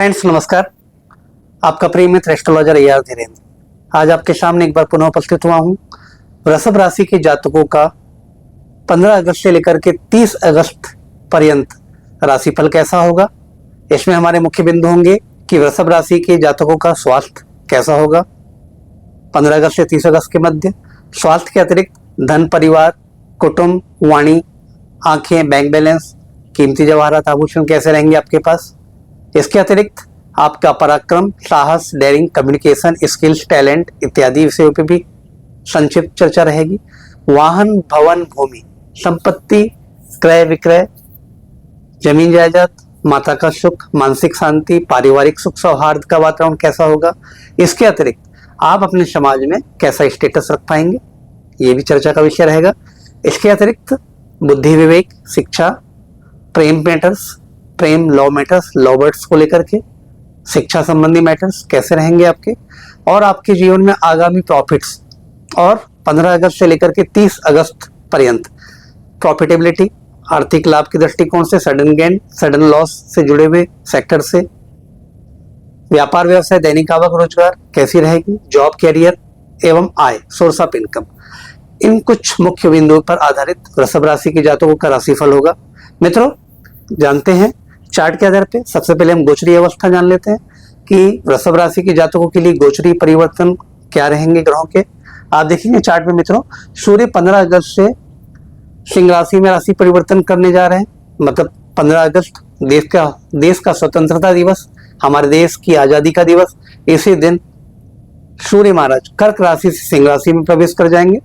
Friends नमस्कार। आपका प्रिय मित्र एस्ट्रोलॉजर AR धीरेन्द्र आज आपके सामने एक बार पुनः उपस्थित हुआ हूँ। वृषभ राशि के जातकों का 15 अगस्त से लेकर के 30 अगस्त पर्यंत राशिफल कैसा होगा। इसमें हमारे मुख्य बिंदु होंगे कि वृषभ राशि के जातकों का स्वास्थ्य कैसा होगा 15 अगस्त से 30 अगस्त के मध्य। स्वास्थ्य के अतिरिक्त धन, परिवार, कुटुंब, वाणी, आंखें, बैंक बैलेंस, कीमती जवाहरात, आभूषण कैसे रहेंगे आपके पास। इसके अतिरिक्त आपका पराक्रम, साहस, डेयरिंग, कम्युनिकेशन स्किल्स, टैलेंट इत्यादि विषयों पर भी संक्षिप्त चर्चा रहेगी। वाहन, भवन, भूमि, संपत्ति, क्रय विक्रय, जमीन जायदाद, माता का सुख, मानसिक शांति, पारिवारिक सुख सौहार्द का वातावरण कैसा होगा। इसके अतिरिक्त आप अपने समाज में कैसा स्टेटस रख पाएंगे, ये भी चर्चा का विषय रहेगा। इसके अतिरिक्त बुद्धि, विवेक, शिक्षा, प्रेम मैटर्स, प्रेम, लव मैटर्स, लव बर्ड्स को लेकर के शिक्षा संबंधी मैटर्स कैसे रहेंगे आपके, और आपके जीवन में आगामी प्रॉफिट्स और 15 अगस्त से लेकर के 30 अगस्त पर्यंत प्रॉफिटेबिलिटी, आर्थिक लाभ के दृष्टिकोण से, सडन गेन, सडन लॉस से जुड़े हुए सेक्टर से, व्यापार व्यवसाय, दैनिक आवक, रोजगार कैसी रहेगी, जॉब, कैरियर एवं आय, सोर्स ऑफ इनकम, इन कुछ मुख्य बिंदुओं पर आधारित वृषभ राशि के जातकों का राशिफल होगा। मित्रों जानते हैं चार्ट के आधार पे सबसे पहले हम गोचरी अवस्था जान लेते हैं कि वृषभ राशि के जातकों के लिए गोचरी परिवर्तन क्या रहेंगे ग्रहों के। आप देखेंगे चार्ट में मित्रों, सूर्य 15 अगस्त से सिंह राशि में राशि परिवर्तन करने जा रहे हैं। मतलब 15 अगस्त देश का स्वतंत्रता दिवस, हमारे देश की आजादी का दिवस। इसी दिन सूर्य महाराज कर्क राशि से सिंह राशि में प्रवेश कर जाएंगे।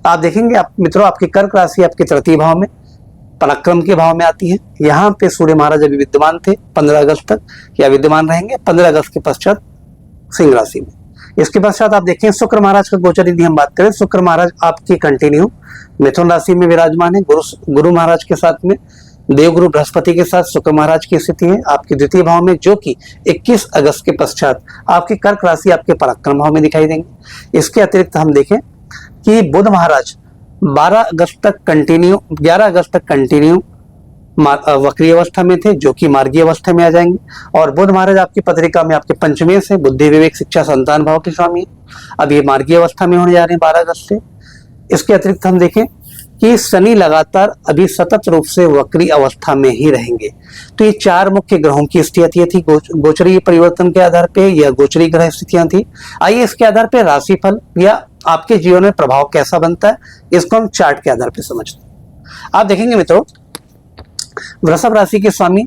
आप देखेंगे आप मित्रों, आपकी कर्क राशि आपके तृतीय भाव में, पराक्रम के भाव में आती है। यहाँ पे सूर्य महाराज अभी विद्यमान थे 15 अगस्त तक, या विद्यमान रहेंगे 15 अगस्त के पश्चात सिंह राशि में। इसके पश्चात आप देखें शुक्र महाराज का गोचर यदि हम बात करें, शुक्र महाराज आपकी कंटिन्यू मिथुन राशि में विराजमान है। गुरु महाराज के साथ में देवगुरु बृहस्पति के साथ शुक्र महाराज की स्थिति है आपके द्वितीय भाव में, जो कि 21 अगस्त के पश्चात आपकी कर्क राशि आपके पराक्रम भाव में दिखाई देंगे। इसके अतिरिक्त हम देखें कि बुध महाराज 11 अगस्त तक कंटिन्यू वक्री अवस्था में थे, जो कि मार्गीय अवस्था में आ जाएंगे। और बुध महाराज आपकी पत्रिका में आपके पंचमें से बुद्धि, विवेक, शिक्षा, संतान भाव के स्वामी है। अब ये मार्गीय अवस्था में होने जा रहे हैं 12 अगस्त से। इसके अतिरिक्त हम देखें कि शनि लगातार अभी सतत रूप से वक्री अवस्था में ही रहेंगे। तो ये चार मुख्य ग्रहों की स्थितियां थी गोचरी परिवर्तन के आधार पे, या गोचरी ग्रह स्थितियां थी। आइए इसके आधार पे राशिफल या आपके जीवन में प्रभाव कैसा बनता है, इसको हम चार्ट के आधार पे समझते हैं। आप देखेंगे मित्रों, वृषभ राशि के स्वामी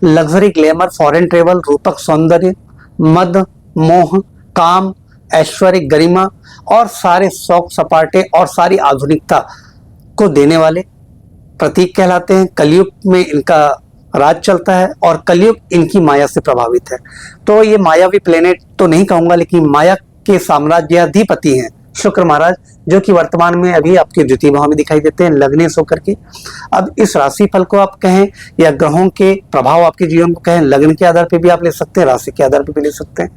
लग्जरी, ग्लैमर, फॉरेन ट्रेवल, रूपक सौंदर्य, मद, मोह, काम, ऐश्वर्य, गरिमा और सारे शौक सपाटे और सारी आधुनिकता को देने वाले प्रतीक कहलाते हैं। कलयुग में इनका राज चलता है और कलयुग इनकी माया से प्रभावित है। तो ये मायावी प्लेनेट तो नहीं कहूंगा, लेकिन माया के साम्राज्याधिपति हैं शुक्र महाराज, जो कि वर्तमान में अभी आपके द्वितीय भाव में दिखाई देते हैं लग्नेश होकर के। अब इस राशिफल को आप कहें या ग्रहों के प्रभाव आपके जीवन को कहें, लग्न के आधार पे भी आप ले सकते हैं, राशि के आधार पे भी ले सकते हैं।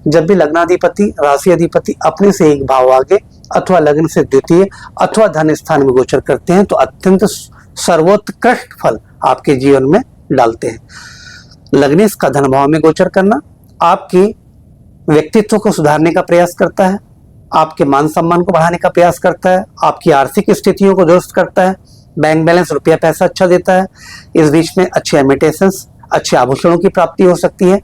जब भी लग्नाधिपति, राशि अधिपति अपने से एक भाव आगे अथवा लग्न से द्वितीय अथवा धन स्थान में गोचर करते हैं, तो अत्यंत सर्वोत्कृष्ट फल आपके जीवन में डालते हैं। लग्नेश का धन भाव में गोचर करना आपके व्यक्तित्व को सुधारने का प्रयास करता है, आपके मान सम्मान को बढ़ाने का प्रयास करता है, आपकी आर्थिक स्थितियों को दुरुस्त करता है, बैंक बैलेंस, रुपया पैसा अच्छा देता है। इस बीच में अच्छे इमिटेशंस, अच्छे आभूषणों की प्राप्ति हो सकती है।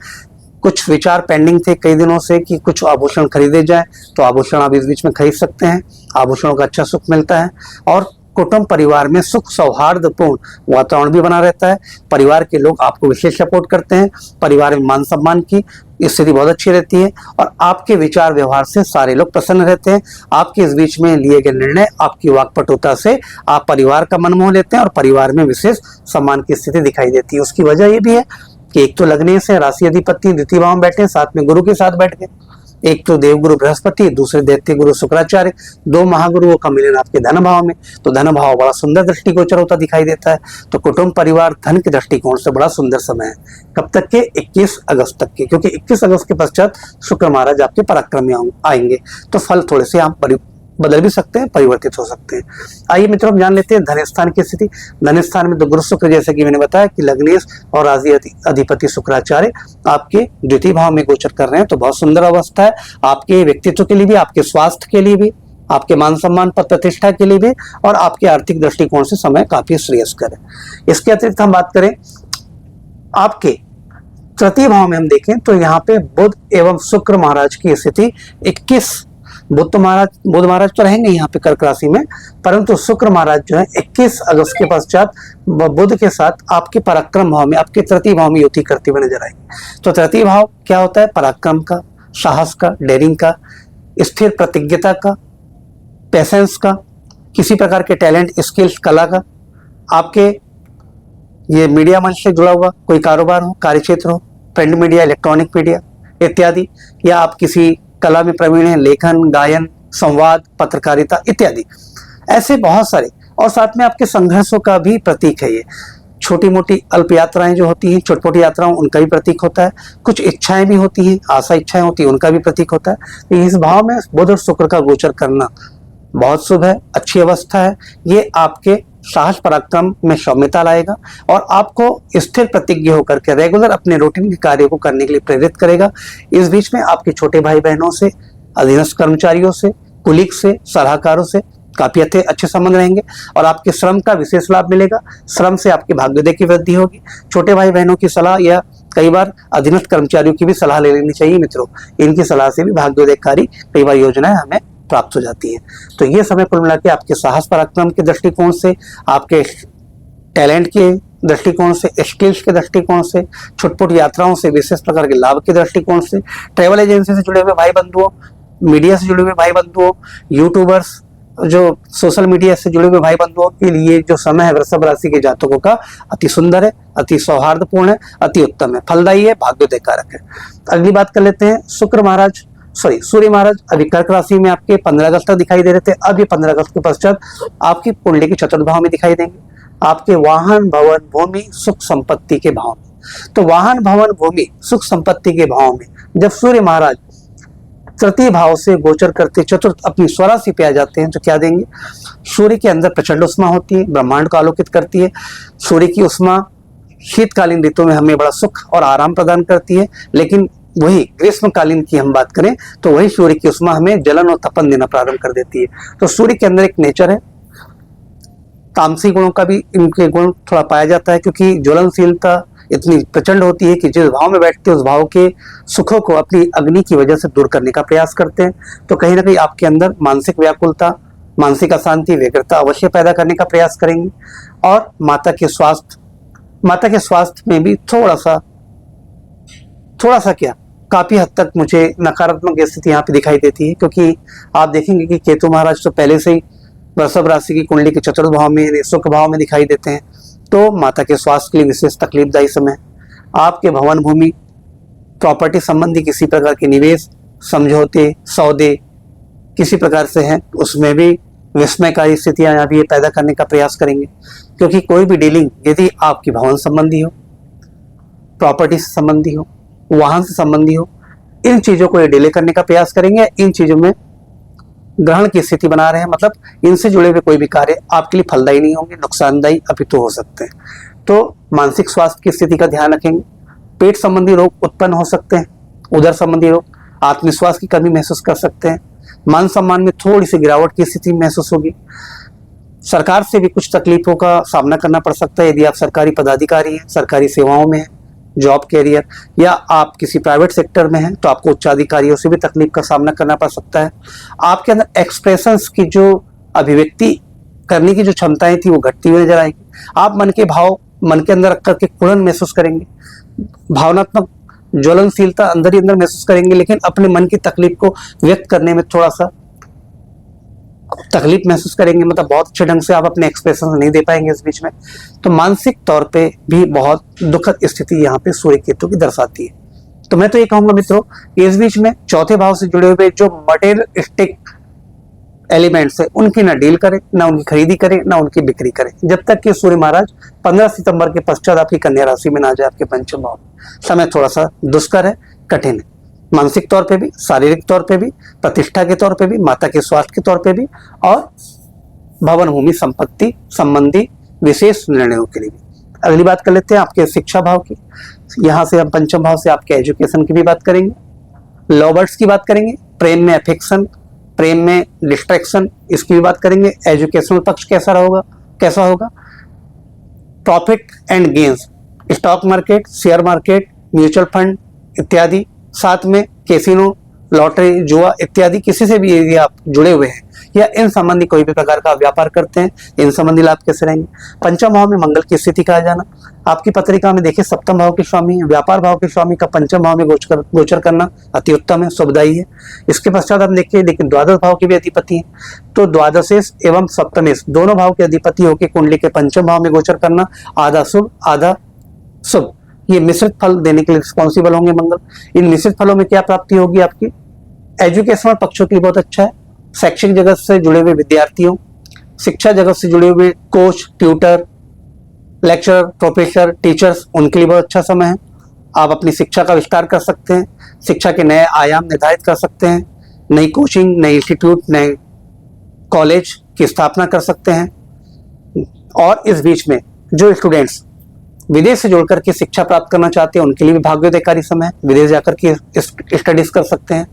कुछ विचार पेंडिंग थे कई दिनों से कि कुछ आभूषण खरीदे जाए, तो आभूषण आप इस बीच में खरीद सकते हैं। आभूषणों का अच्छा सुख मिलता है और कुटुंब परिवार में सुख सौहार्दपूर्ण वातावरण भी बना रहता है। परिवार के लोग आपको विशेष सपोर्ट करते हैं, परिवार में मान सम्मान की स्थिति बहुत अच्छी रहती है और आपके विचार व्यवहार से सारे लोग प्रसन्न रहते हैं। आपके इस बीच में लिए गए निर्णय, आपकी वाक्पटुता से आप परिवार का मन मोह लेते हैं और परिवार में विशेष सम्मान की स्थिति दिखाई देती है। उसकी वजह ये भी है कि एक तो लग्नेश है, राशि अधिपति द्वितीय भाव में बैठे, साथ में गुरु के साथ बैठ गए। एक तो देवगुरु बृहस्पति, दूसरे दैत्य गुरु शुक्राचार्य, दो महागुरुओं का मिलन आपके धन भाव में। तो धन भाव बड़ा सुंदर दृष्टिगोचर होता दिखाई देता है। तो कुटुंब, परिवार, धन के दृष्टिकोण से बड़ा सुंदर समय है। कब तक के? 21 अगस्त तक के, क्योंकि 21 अगस्त के पश्चात शुक्र महाराज आपके पराक्रम में आएंगे। तो फल थोड़े से आप बदल भी सकते हैं, परिवर्तित हो सकते हैं। आइए मित्रों, हम जान लेते हैं धन स्थान की स्थिति। धन स्थान में तो गुरु शुक्र, जैसे कि मैंने बताया कि लग्नेश और राशि अधिपति शुक्राचार्य आपके द्वितीय भाव में गोचर कर रहे हैं, तो बहुत सुंदर अवस्था है आपके व्यक्तित्व के लिए भी, आपके स्वास्थ्य के लिए भी, आपके मान सम्मान पद प्रतिष्ठा के लिए भी, और आपके आर्थिक दृष्टिकोण से समय काफी श्रेयस्कर है। इसके अतिरिक्त हम बात करें आपके तृतीय भाव में, हम देखें तो यहाँ पे बुध एवं शुक्र महाराज की स्थिति 21, बुध महाराज तो रहेंगे यहाँ पे कर्क राशि में, परंतु शुक्र महाराज जो है 21 अगस्त के पश्चात बुध के साथ आपके पराक्रम भाव में, आपके तृतीय भाव में युति करते हुए नजर आएंगे। तो तृतीय भाव क्या होता है? पराक्रम का, साहस का, डेयरिंग का, स्थिर प्रतिज्ञता का, पेशेंस का, किसी प्रकार के टैलेंट, स्किल्स, कला का, आपके ये मीडिया मंच से जुड़ा हुआ कोई कारोबार हो, कार्यक्षेत्र हो, प्रिंट मीडिया, इलेक्ट्रॉनिक मीडिया इत्यादि, या आप किसी कला में प्रवीण हैं, लेखन, गायन, संवाद, पत्रकारिता इत्यादि, ऐसे बहुत सारे, और साथ में आपके संघर्षों का भी प्रतीक है ये। छोटी मोटी अल्प यात्राएं जो होती हैं, छोटी-छोटी यात्राओं, उनका भी प्रतीक होता है। कुछ इच्छाएं भी होती हैं, आशा इच्छाएं होती हैं, उनका भी प्रतीक होता है। तो इस भाव में बुध और शुक्र का गोचर करना बहुत शुभ है, अच्छी अवस्था है। ये आपके साहस पराक्रम में सौम्यता लाएगा और आपको स्थिर प्रतिज्ञ होकर के रेगुलर अपने रूटीन के कार्यों को करने के लिए प्रेरित करेगा। इस बीच में आपके छोटे भाई बहनों से, अधीनस्थ कर्मचारियों से, कुलीग से, सलाहकारों से काफी अच्छे संबंध रहेंगे और आपके श्रम का विशेष लाभ मिलेगा। श्रम से आपके भाग्योदय की वृद्धि होगी। छोटे भाई बहनों की सलाह या कई बार अधीनस्थ कर्मचारियों की भी सलाह ले लेनी चाहिए मित्रों। इनकी सलाह से भी भाग्योदयकारी कई बार योजनाएं हमें प्राप्त हो जाती है। तो ये समय कुल मिला के आपके साहस पराक्रम के दृष्टिकोण से, आपके टैलेंट के दृष्टिकोण से, स्किल्स के दृष्टिकोण से, छुटपुट यात्राओं से, विशेष प्रकार के लाभ के दृष्टिकोण से, ट्रेवल एजेंसी से जुड़े हुए भाई बंधुओं, मीडिया से जुड़े हुए भाई बंधुओं, यूट्यूबर्स, जो सोशल मीडिया से जुड़े हुए भाई बंधुओं के लिए जो समय है वृषभ राशि के जातकों का अति सुंदर है, अति सौहार्दपूर्ण है, अति उत्तम है, फलदायी है, भाग्योदय कारक है। अगली बात कर लेते हैं सूर्य महाराज अभी कर्क राशि में आपके 15 अगस्त तक दिखाई दे रहे थे। अब ये 15 अगस्त के पश्चात आपकी कुंडली के चतुर्थ भाव में दिखाई देंगे, आपके वाहन, भवन, भूमि, सुख संपत्ति के भाव में। तो वाहन, भवन, भूमि, सुख संपत्ति के भाव में जब सूर्य महाराज तृतीय भाव से गोचर करते चतुर्थ अपनी स्वराशि पे आ जाते हैं तो क्या देंगे? सूर्य के अंदर प्रचंड उष्मा होती है, ब्रह्मांड को आलोकित करती है। सूर्य की उष्मा शीतकालीन ऋतु में हमें बड़ा सुख और आराम प्रदान करती है, लेकिन वही ग्रीष्मकालीन की हम बात करें तो वही सूर्य की उष्मा हमें जलन और तपन देना प्रारंभ कर देती है। तो सूर्य के अंदर एक नेचर है, तामसी गुणों का भी इनके गुण थोड़ा पाया जाता है, क्योंकि ज्वलनशीलता इतनी प्रचंड होती है कि जिस भाव में बैठते हैं उस भाव के सुखों को अपनी अग्नि की वजह से दूर करने का प्रयास करते हैं। तो कहीं ना कहीं आपके अंदर मानसिक व्याकुलता, मानसिक अशांति, व्यग्रता अवश्य पैदा करने का प्रयास करेंगे। और माता के स्वास्थ्य में भी थोड़ा सा क्या, काफी हद तक मुझे नकारात्मक स्थिति यहाँ पे दिखाई देती है, क्योंकि आप देखेंगे कि केतु महाराज तो पहले से ही वृषभ राशि की कुंडली के चतुर्थ भाव में, सुख भाव में दिखाई देते हैं। तो माता के स्वास्थ्य के लिए विशेष तकलीफदायी समय। आपके भवन, भूमि, प्रॉपर्टी संबंधी किसी प्रकार के निवेश, समझौते, सौदे किसी प्रकार से हैं, उसमें भी विस्मयकारी स्थितियां अभी पैदा करने का प्रयास करेंगे, क्योंकि कोई भी डीलिंग यदि आपकी भवन संबंधी हो, प्रॉपर्टी से संबंधी हो, वाहन से संबंधी हो, इन चीजों को ये डिले करने का प्रयास करेंगे। इन चीजों में ग्रहण की स्थिति बना रहे हैं, मतलब इनसे जुड़े हुए कोई भी कार्य आपके लिए फलदायी नहीं होंगे, नुकसानदायी अपितु हो सकते हैं। तो मानसिक स्वास्थ्य की स्थिति का ध्यान रखेंगे। पेट संबंधी रोग उत्पन्न हो सकते हैं, उदर संबंधी रोग, आत्मविश्वास की कमी महसूस कर सकते हैं, मान सम्मान में थोड़ी सी गिरावट की स्थिति महसूस होगी। सरकार से भी कुछ तकलीफों का सामना करना पड़ सकता है यदि आप सरकारी पदाधिकारी हैं, सरकारी सेवाओं में हैं, जॉब कैरियर, या आप किसी प्राइवेट सेक्टर में हैं तो आपको उच्चाधिकारियों से भी तकलीफ का सामना करना पड़ सकता है। आपके अंदर एक्सप्रेशंस की जो अभिव्यक्ति करने की जो क्षमताएं थी वो घटती हुई नजर आएगी। आप मन के अंदर रख करके कुड़न महसूस करेंगे, भावनात्मक ज्वलनशीलता अंदर ही अंदर महसूस करेंगे, लेकिन अपने मन की तकलीफ को व्यक्त करने में थोड़ा सा तकलीफ महसूस करेंगे, मतलब बहुत अच्छे ढंग से आप अपने एक्सप्रेशन नहीं दे पाएंगे इस बीच में। तो मानसिक तौर पे भी बहुत दुखद स्थिति यहाँ पे सूर्य केतु की दर्शाती है। तो मैं तो ये कहूंगा मित्रों, इस बीच में चौथे भाव से जुड़े हुए जो मटेरियलिस्टिक एलिमेंट्स है उनकी ना डील करें, ना उनकी खरीदी करें, ना उनकी बिक्री करें, जब तक कि सूर्य महाराज 15 सितंबर के पश्चात आपकी कन्या राशि में ना जाए, आपके पंचम भाव में। समय थोड़ा सा दुष्कर है, कठिन है। मानसिक तौर पे भी, शारीरिक तौर पे भी, प्रतिष्ठा के तौर पे भी, माता के स्वास्थ्य के तौर पे भी, और भवन भूमि संपत्ति संबंधी विशेष निर्णयों के लिए भी। अगली बात कर लेते हैं आपके शिक्षा भाव की। यहाँ से हम पंचम भाव से आपके एजुकेशन की भी बात करेंगे, लवर्स की बात करेंगे, प्रेम में अफेक्शन, प्रेम में डिस्ट्रैक्शन, इसकी भी बात करेंगे। एजुकेशनल पक्ष कैसा होगा, profit and gains, stock market, share market, mutual fund इत्यादि, साथ में कैसीनो, लॉटरी, जुआ इत्यादि, किसी से भी यदि आप जुड़े हुए हैं या इन संबंधी कोई भी प्रकार का व्यापार करते हैं, इन संबंधी लाभ कैसे रहेंगे। पंचम भाव में मंगल की स्थिति कहा जाना, आपकी पत्रिका में देखिए सप्तम भाव के स्वामी, व्यापार भाव के स्वामी का पंचम भाव में गोचर करना अति उत्तम है, शुभदायी है। इसके पश्चात हम देखिए लेकिन द्वादश भाव के भी अधिपति है, तो द्वादशेश एवं सप्तमेश दोनों भाव के अधिपति होकर कुंडली के पंचम भाव में गोचर करना, आधा शुभ आधा शुभ, ये मिश्रित फल देने के लिए रिस्पॉन्सिबल होंगे मंगल। इन मिश्रित फलों में क्या प्राप्ति होगी आपकी, एजुकेशनल पक्षों के लिए बहुत अच्छा है, शैक्षिक जगत से जुड़े हुए विद्यार्थियों, शिक्षा जगत से जुड़े हुए coach, tutor, lecturer, professor, teachers, उनके लिए बहुत अच्छा समय है। आप अपनी शिक्षा का विस्तार कर सकते हैं, शिक्षा के नए आयाम निर्धारित कर सकते हैं, नई कोचिंग, नई इंस्टीट्यूट, नए कॉलेज की स्थापना कर सकते हैं। और इस बीच में जो स्टूडेंट्स विदेश से जुड़कर के शिक्षा प्राप्त करना चाहते हैं उनके लिए भी भाग्योदयकारी समय है, विदेश जाकर के स्टडीज कर सकते हैं।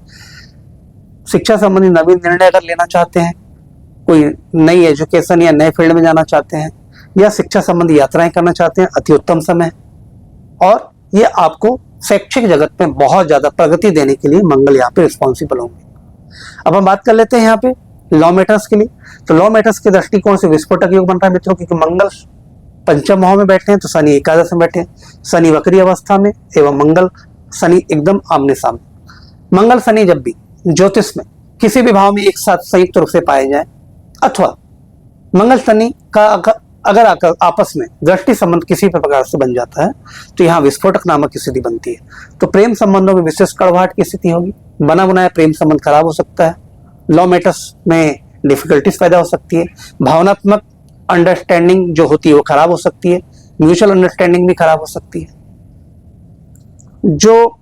शिक्षा संबंधी नवीन निर्णय अगर लेना चाहते हैं, कोई नई एजुकेशन या नए फील्ड में जाना चाहते हैं, या शिक्षा संबंधी यात्राएं करना चाहते हैं, अति उत्तम समय है। और ये आपको शैक्षिक जगत में बहुत ज्यादा प्रगति देने के लिए मंगल यहाँ पे रिस्पॉन्सिबल होंगे। अब हम बात कर लेते हैं यहाँ पे लॉ मैटर्स के लिए। तो लॉ मैटर्स के दृष्टिकोण से विस्फोटक योग बन रहा है मित्रों, क्योंकि मंगल पंचम भाव में बैठे हैं तो शनि एकादश में बैठे हैं, शनि वक्री अवस्था में एवं मंगल शनि एकदम आमने सामने। मंगल शनि जब भी ज्योतिष में किसी भी भाव में एक साथ संयुक्त रूप से पाए जाए, अथवा मंगल शनि का अगर आपस में दृष्टि संबंध किसी प्रकार से बन जाता है तो यहाँ विस्फोटक नामक स्थिति बनती है। तो प्रेम संबंधों में विशेष कड़वाहट की स्थिति होगी, बना बनाया प्रेम संबंध खराब हो सकता है, लॉ मैटर्स में डिफिकल्टीज पैदा हो सकती है, भावनात्मक अंडरस्टैंडिंग जो होती है वो खराब हो सकती है, म्यूचुअल अंडरस्टैंडिंग भी खराब हो सकती है। जो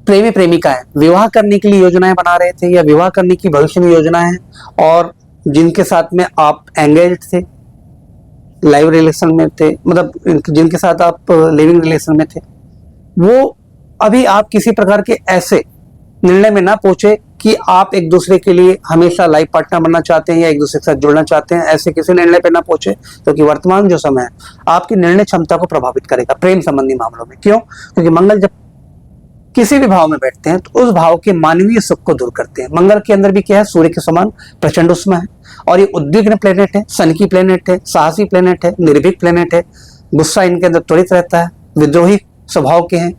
प्रेमी प्रेमिका है, विवाह करने के लिए योजनाएं बना रहे थे या विवाह करने की भविष्य में योजनाएं हैं, और जिनके साथ में आप एंगेज्ड थे, लाइव रिलेशन में थे, मतलब जिनके साथ आप लिविंग रिलेशन में थे, वो अभी आप किसी प्रकार के ऐसे निर्णय में ना पहुंचे कि आप एक दूसरे के लिए हमेशा लाइफ पार्टनर बनना चाहते हैं या एक दूसरे के साथ जुड़ना चाहते हैं, ऐसे किसी निर्णय पे ना पहुंचे, क्योंकि वर्तमान जो समय है आपकी निर्णय क्षमता को प्रभावित करेगा प्रेम संबंधी मामलों में। क्यों? क्योंकि मंगल जब किसी भी भाव में बैठते हैं तो उस भाव के मानवीय सुख को दूर करते हैं। मंगल के अंदर भी क्या है, सूर्य के समान प्रचंड उष्मा है, और ये उद्विग्न प्लेनेट है, सन की प्लेनेट है, साहसी प्लेनेट है, निर्भीक प्लेनेट है, गुस्सा इनके अंदर त्वरित रहता है, विद्रोही स्वभाव के हैं,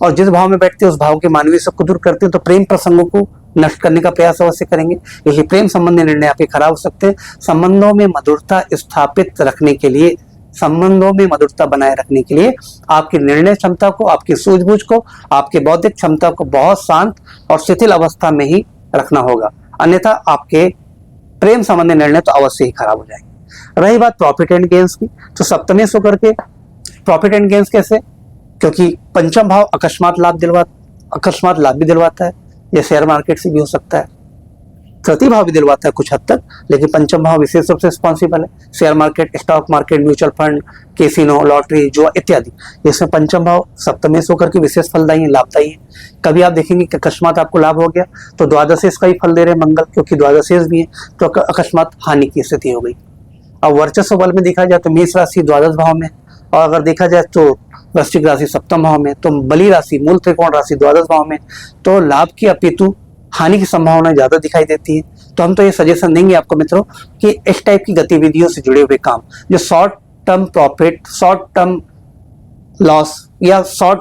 और जिस भाव में बैठते हैं उस भाव के मानवीय सुख को दूर करते हैं। तो प्रेम प्रसंगों को नष्ट करने का प्रयास अवश्य करेंगे, क्योंकि प्रेम संबंधी निर्णय आपके खराब हो सकते हैं। संबंधों में मधुरता स्थापित रखने के लिए, संबंधों में मधुरता बनाए रखने के लिए आपकी निर्णय क्षमता को, आपकी सूझबूझ को, आपके बौद्धिक क्षमता को बहुत शांत और शिथिल अवस्था में ही रखना होगा, अन्यथा आपके प्रेम संबंधी निर्णय तो अवश्य ही खराब हो जाएंगे। रही बात प्रॉफिट एंड गेन्स की, तो सप्तमेश होकर के प्रॉफिट एंड गेन्स कैसे, क्योंकि पंचम भाव अकस्मात लाभ भी दिलवाता है, यह शेयर मार्केट से भी हो सकता है, तृतीय भाव भी दिलवाता है कुछ हद तक, लेकिन पंचम भाव विशेष रूप से रिस्पॉन्सिबल है। Share market, stock market, mutual fund, casino, lottery, जुआ इत्यादि, इसमें पंचम भाव सप्तमेश होकर के विशेष फलदायी है, लाभदायी है। कभी आप देखेंगे कि अकस्मात आपको लाभ हो गया तो द्वादशेश का ही फल दे रहे हैं मंगल, क्योंकि द्वादशेश भी है, तो अकस्मात हानि की स्थिति हो गई। अब वर्चस्व बल में देखा जाए तो मेष राशि द्वादश भाव में, और अगर देखा जाए तो वृश्चिक राशि सप्तम भाव में, तो बली राशि मूल त्रिकोण राशि द्वादश भाव में, तो लाभ की अपितु हानि की संभावना ज्यादा दिखाई देती है। तो हम तो ये सजेशन देंगे आपको मित्रों कि इस टाइप की गतिविधियों से जुड़े हुए काम, जो short term profit, short term loss, या शॉर्ट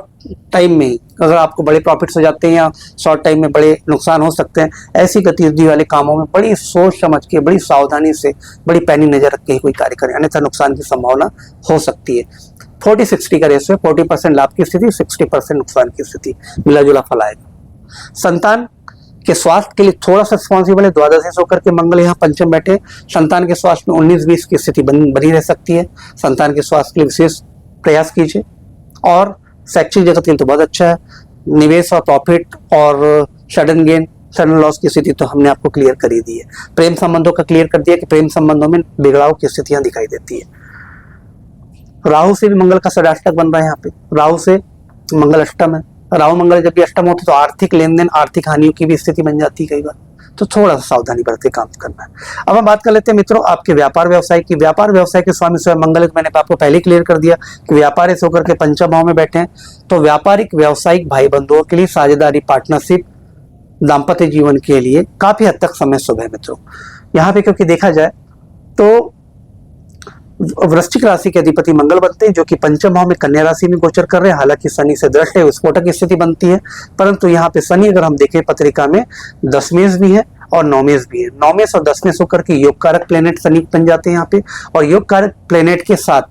टाइम में ही अगर आपको बड़े प्रॉफिट्स हो जाते हैं या शॉर्ट टाइम में बड़े नुकसान हो सकते हैं, ऐसी गतिविधि वाले कामों में बड़ी सोच समझ के, बड़ी सावधानी से, बड़ी पैनी नजर रख के ही कोई कार्य करें, अन्यथा नुकसान की संभावना हो सकती है। 40-60 का रेशियो, 40% लाभ की स्थिति, 60% नुकसान की स्थिति, मिला जुला फल आएगा। संतान के स्वास्थ्य के लिए थोड़ा सा रिस्पॉन्सिबल है, द्वादश होकर के मंगल यहाँ पंचम बैठे, संतान के स्वास्थ्य में 19-20 की स्थिति बनी रह सकती है। संतान के स्वास्थ्य के लिए विशेष प्रयास कीजिए, और शैक्षिक जगत के लिए तो बहुत अच्छा है। निवेश और प्रॉफिट और सडन गेन, सडन लॉस की स्थिति तो हमने आपको क्लियर कर ही दी है। प्रेम संबंधों का क्लियर कर दिया कि प्रेम संबंधों में बिगड़ाव की स्थितियां दिखाई देती है। राहु से भी मंगल का षडाष्टक बन रहा है। यहाँ पे राहु से मंगल अष्टम है। राहु मंगल जब भी अष्टम होते तो आर्थिक लेन देन, आर्थिक हानियों की भी स्थिति बन जाती है कई बार, तो थोड़ा सा सावधानी बरते काम करना है। अब हम बात कर लेते हैं मित्रों आपके व्यापार व्यवसाय की। व्यापार व्यवसाय के स्वामी स्वयं मंगल है। मैंने आपको पहले क्लियर कर दिया कि व्यापारी से होकर के पंचम भाव में बैठे हैं, तो व्यापारिक व्यावसायिक भाई बंधुओं के लिए साझेदारी, पार्टनरशिप, दाम्पत्य जीवन के लिए काफी हद तक समय शुभ है मित्रों। यहाँ पे क्योंकि देखा जाए तो वृश्चिक राशि के अधिपति मंगल बनते हैं, जो कि पंचम भाव में कन्या राशि में गोचर कर रहे हैं। हालांकि शनि से दृष्ट है, विस्फोटक स्थिति बनती है, परंतु यहाँ पे शनि अगर हम देखें पत्रिका में दशमेश भी है और नौमेश भी है। नौमेश और दशमेश होकर के योग कारक प्लेनेट शनि बन जाते हैं यहाँ पे। और योग कारक प्लेनेट के साथ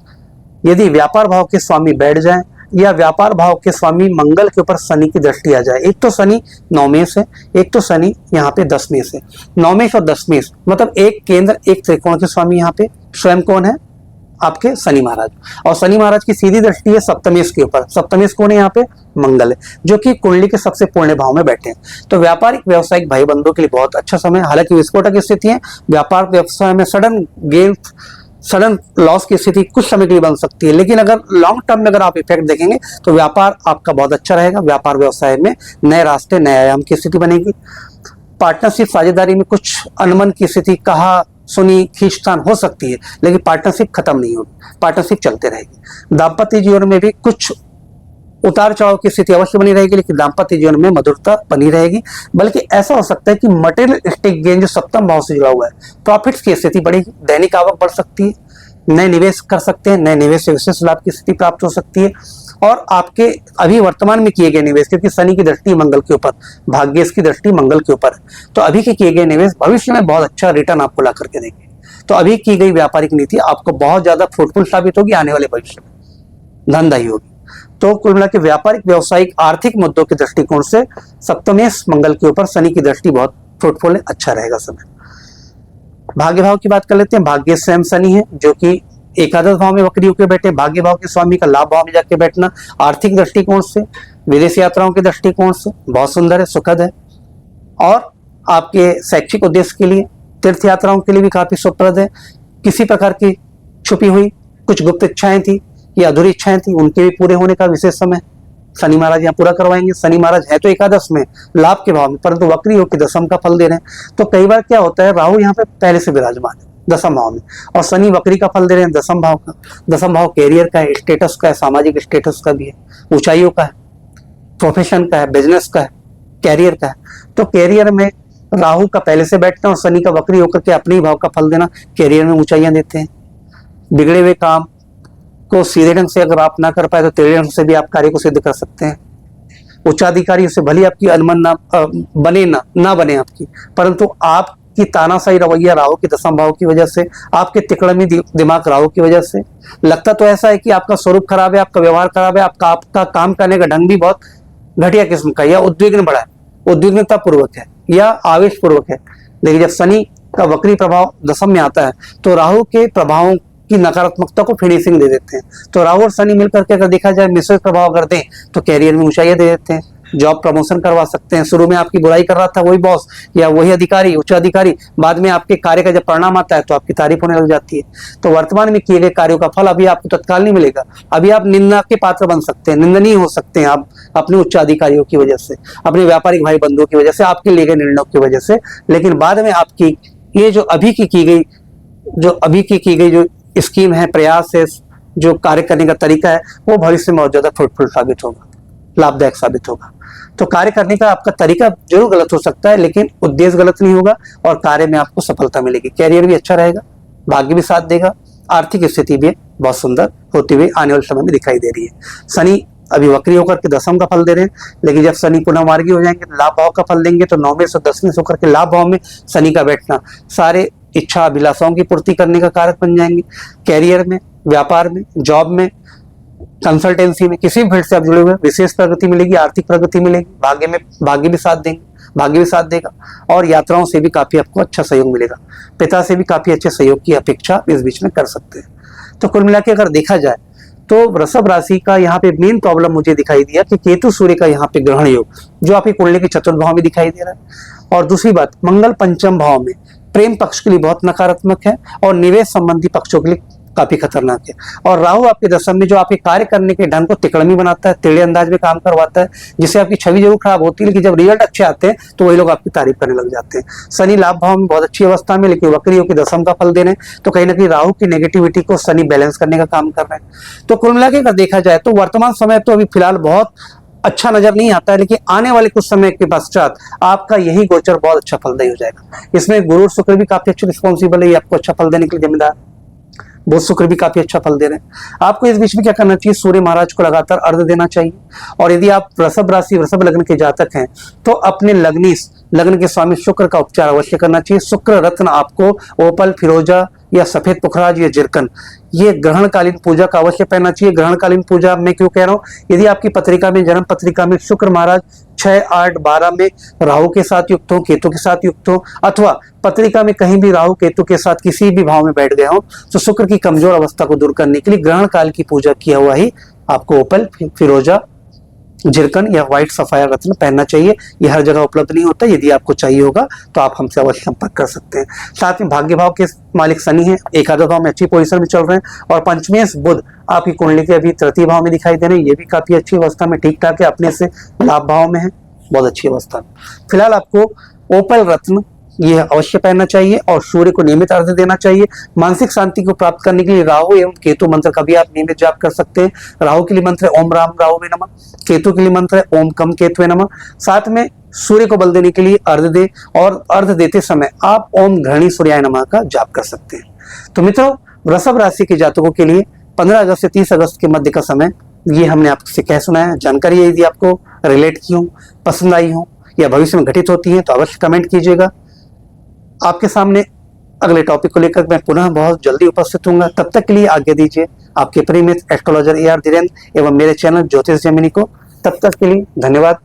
यदि व्यापार भाव के स्वामी बैठ जाएं या व्यापार भाव के स्वामी मंगल के ऊपर शनि की दृष्टि आ जाए, एक तो शनि नौमेश है, एक तो शनि यहाँ पे दशमेश है। नौमेश और दशमेश मतलब एक केंद्र एक त्रिकोण के स्वामी यहाँ पे स्वयं कौन है, आपके शनि महाराज। और शनि महाराज की सीधी दृष्टि है सप्तमेश के ऊपर। सप्तमेश कौन है यहाँ पे, मंगल है, जो कि कुंडली के सबसे पुण्य भाव में बैठे हैं। तो व्यापारिक व्यावसायिक भाई बंधुओं के लिए बहुत अच्छा समय। हालांकि विस्फोटक स्थिति है, व्यापार व्यवसाय में सडन गेन, सडन लॉस की स्थिति कुछ समय के लिए बन सकती है, लेकिन अगर लॉन्ग टर्म में अगर आप इफेक्ट देखेंगे तो व्यापार आपका बहुत अच्छा रहेगा। व्यापार व्यवसाय में नए रास्ते, नए आयाम की स्थिति बनेगी। पार्टनरशिप, साझेदारी में कुछ अनमन की स्थिति, कहा सुनी खींचतान हो सकती है, लेकिन पार्टनरशिप खत्म नहीं होगी, पार्टनरशिप चलते रहेगी। दाम्पत्य जीवन में भी कुछ उतार चढ़ाव की स्थिति अवश्य बनी रहेगी, लेकिन दाम्पत्य जीवन में मधुरता बनी रहेगी। बल्कि ऐसा हो सकता है कि मटेरियलिस्टिक गेन जो सप्तम भाव से जुड़ा हुआ है, प्रॉफिट्स की स्थिति बढ़ेगी, दैनिक आवक बढ़ सकती है, नए निवेश कर सकते हैं, नए निवेश से विशेष लाभ की स्थिति प्राप्त हो सकती है। और आपके अभी वर्तमान में किए गए निवेश, क्योंकि शनि की दृष्टि मंगल के ऊपर, भाग्येश की दृष्टि मंगल के ऊपर है, तो अभी के किए गए निवेश भविष्य में बहुत अच्छा रिटर्न आपको ला करके देंगे। तो अभी की गई व्यापारिक नीति आपको बहुत ज्यादा फ्रूटफुल साबित होगी, आने वाले भविष्य में धनदायी होगी। तो कुल मिला के व्यापारिक व्यावसायिक आर्थिक मुद्दों के दृष्टिकोण से सप्तमेश मंगल के ऊपर शनि की दृष्टि बहुत फ्रूटफुल है, अच्छा रहेगा समय। भाग्य भाव की बात कर लेते हैं। भाग्य स्वयं शनि है, जो कि एकादश भाव में वक्री होकर बैठे। भाग्य भाव के स्वामी का लाभ भाव में जाके बैठना आर्थिक दृष्टिकोण से, विदेश यात्राओं के दृष्टिकोण से बहुत सुंदर है, सुखद है। और आपके शैक्षिक उद्देश्य के लिए, तीर्थ यात्राओं के लिए भी काफी सुप्रद है। किसी प्रकार की छुपी हुई कुछ गुप्त इच्छाएं थी या अधूरी इच्छाएं थी, उनके भी पूरे होने का विशेष समय शनि महाराज यहाँ पूरा करवाएंगे। शनि महाराज है तो एकादश में लाभ के भाव में, परंतु वक्री होकर दशम का फल दे रहे हैं। तो कई बार क्या होता है, राहु यहाँ पे पहले से विराजमान है दशम भाव में, और शनि वक्री का फल दे रहे हैं दशम भाव का। दशम भाव कैरियर का है, स्टेटस का है, सामाजिक स्टेटस का भी है, ऊंचाइयों का है, प्रोफेशन का है, बिजनेस का है, कैरियर का है। तो कैरियर में राहु का पहले से बैठना और शनि का वक्री होकर के अपने ही भाव का फल देना कैरियर में ऊंचाइयां देते हैं। बिगड़े हुए काम को सीधे ढंग से अगर आप ना कर पाए तो टेढ़े ढंग से भी आप कार्य को सिद्ध कर सकते हैं। उच्चाधिकारी से भले आपकी अनमन ना बने आपकी, परंतु आपकी तानाशाही रवैया राहु के दशम भाव की वजह से, आपके तिकड़मी दिमाग राहु की वजह से, लगता तो ऐसा है कि आपका स्वरूप खराब है, आपका व्यवहार खराब है, आपका काम करने का ढंग भी बहुत घटिया किस्म का, या उद्विग्न बड़ा है, उद्विग्नता पूर्वक है या आवेश पूर्वक है। लेकिन जब शनि का वक्री प्रभाव दशम में आता है तो राहु के प्रभावों की नकारात्मकता को फिनिशिंग दे देते हैं। तो राहु और शनि मिलकर के अगर देखा जाए मिश्रित प्रभाव कर दें तो कैरियर में ऊंचाइयां दे देते हैं, जॉब प्रमोशन करवा सकते हैं। शुरू में आपकी बुराई कर रहा था वही बॉस या वही अधिकारी, उच्च अधिकारी, बाद में आपके कार्य का जब परिणाम आता है तो आपकी तारीफ होने लग जाती है। तो वर्तमान में किए गए कार्यों का फल अभी आपको तत्काल नहीं मिलेगा, अभी आप निंदा के पात्र बन सकते हैं, निंदनीय हो सकते हैं आप अपने उच्च अधिकारियों की वजह से, अपने व्यापारिक भाई बंधुओं की वजह से, आपके लिए गए निर्णयों की वजह से। लेकिन बाद में आपकी ये जो अभी की की गई जो स्कीम है, प्रयास है, जो कार्य करने का तरीका है, वो भविष्य में बहुत ज्यादा फ्रूटफुल साबित होगा, लाभदायक साबित होगा। तो कार्य करने का आपका तरीका जरूर गलत हो सकता है, लेकिन उद्देश्य गलत नहीं होगा और कार्य में आपको सफलता मिलेगी। कैरियर भी अच्छा रहेगा, भाग्य भी साथ देगा, आर्थिक स्थिति भी बहुत सुंदर होती हुई आने वाले समय में दिखाई दे रही है। शनि अभी वक्री होकर के दशम का फल दे रहे हैं, लेकिन जब शनि पुनः मार्गी हो जाएंगे लाभ भाव का फल देंगे। तो 9वें से 10वें से होकर के लाभ भाव में शनि का बैठना सारे इच्छा अभिलाषाओं की पूर्ति करने का कारक बन जाएंगे। कैरियर में, व्यापार में, जॉब में, कंसल्टेंसी में, किसी भी फील्ड से आप जुड़े हुए विशेष प्रगति मिलेगी, आर्थिक प्रगति मिलेगी। भाग्य भी साथ देंगे, भाग्य भी साथ देगा और यात्राओं से भी काफी आपको अच्छा सहयोग मिलेगा। पिता से भी काफी अच्छे सहयोग की अपेक्षा इस बीच में कर सकते हैं। तो कुल मिला के अगर देखा जाए तो वृषभ राशि का यहाँ पे मेन प्रॉब्लम मुझे दिखाई दिया कि केतु सूर्य का यहाँ पे ग्रहण योग जो आपकी कुंडली के चतुर्थ भाव में दिखाई दे रहा है। और दूसरी बात, मंगल पंचम भाव में प्रेम पक्ष के लिए बहुत नकारात्मक है और निवेश संबंधी पक्षों के लिए काफी खतरनाक है। और राहु आपके दशम में जो आपके कार्य करने के ढंग को तिकड़मी बनाता है, टेढ़े अंदाज में काम करवाता है, जिससे आपकी छवि जरूर खराब होती है, लेकिन जब रिजल्ट अच्छे आते हैं तो वही लोग आपकी तारीफ करने लग जाते हैं। शनि लाभ भाव में बहुत अच्छी अवस्था में, लेकिन वक्री होकर दशम का फल दे रहे हैं, तो कहीं ना कहीं राहु की नेगेटिविटी को शनि बैलेंस करने का काम कर रहे हैं। तो कुल मिलाकर अगर देखा जाए तो वर्तमान समय तो अभी फिलहाल बहुत अच्छा नजर नहीं आता है, लेकिन आने वाले कुछ समय के पश्चात आपका यही गोचर बहुत अच्छा फलदायी हो जाएगा। इसमें गुरु शुक्र भी काफी अच्छे रिस्पॉन्सिबल है, आपको अच्छा फल देने के लिए जिम्मेदार, बुध शुक्र भी काफी अच्छा फल दे रहे हैं। आपको इस बीच में क्या करना चाहिए, सूर्य महाराज को लगातार अर्घ देना चाहिए। और यदि आप वृषभ राशि वृषभ लग्न के जातक हैं तो अपने लग्नीश लग्न के स्वामी शुक्र का उपचार अवश्य करना चाहिए। शुक्र रत्न आपको ओपल, फिरोजा या सफेद पुखराज या जिरकन, ये ग्रहणकालीन पूजा का अवश्य पहनना चाहिए। ग्रहणकालीन पूजा मैं क्यों कह रहा हूं, यदि आपकी पत्रिका में, जन्म पत्रिका में शुक्र महाराज 6, 8, 12 में राहु के साथ युक्त हो, केतु के साथ युक्त हो, अथवा पत्रिका में कहीं भी राहु केतु के साथ किसी भी भाव में बैठ गए हो, तो शुक्र की कमजोर अवस्था को दूर करने के लिए ग्रहण काल की पूजा किया हुआ ही आपको ओपल, फिरोजा, जिरकन या व्हाइट सफायर रत्न पहनना चाहिए। यह हर जगह उपलब्ध नहीं होता, यदि आपको चाहिए होगा तो आप हमसे अवश्य संपर्क कर सकते हैं। साथ में भाग्य भाव के मालिक शनि है, एकादश भाव में अच्छी पोजीशन में चल रहे हैं, और पंचमेश बुध आपकी कुंडली के अभी तृतीय भाव में दिखाई दे रहे हैं, ये भी काफी अच्छी अवस्था में, ठीक ठाक है, अपने से लाभ भाव में है, बहुत अच्छी अवस्था में। फिलहाल आपको ओपल रत्न ये अवश्य पहनना चाहिए और सूर्य को नियमित अर्घ्य देना चाहिए। मानसिक शांति को प्राप्त करने के लिए राहु एवं केतु मंत्र का भी आप नियमित जाप कर सकते हैं। राहु के लिए मंत्र है ओम राम राहुवे नमः, केतु के लिए मंत्र है ओम कम केतुवे नमः। साथ में सूर्य को बल देने के लिए अर्घ्य दे, और अर्घ्य देते समय आप ओम घृणी सूर्याय नमः का जाप कर सकते हैं। तो मित्रों, वृषभ राशि के जातकों के लिए 15 अगस्त से 30 अगस्त के मध्य का समय ये हमने आपसे कह सुनाया। जानकारी यदि आपको रिलेट की हो, पसंद आई हो या भविष्य में घटित होती है तो अवश्य कमेंट कीजिएगा। आपके सामने अगले टॉपिक को लेकर मैं पुनः बहुत जल्दी उपस्थित हूँगा। तब तक के लिए आज्ञा दीजिए आपके प्रिय मित्र एस्ट्रोलॉजर AR धीरेन्द्र एवं मेरे चैनल ज्योतिष जेमिनी को। तब तक के लिए धन्यवाद।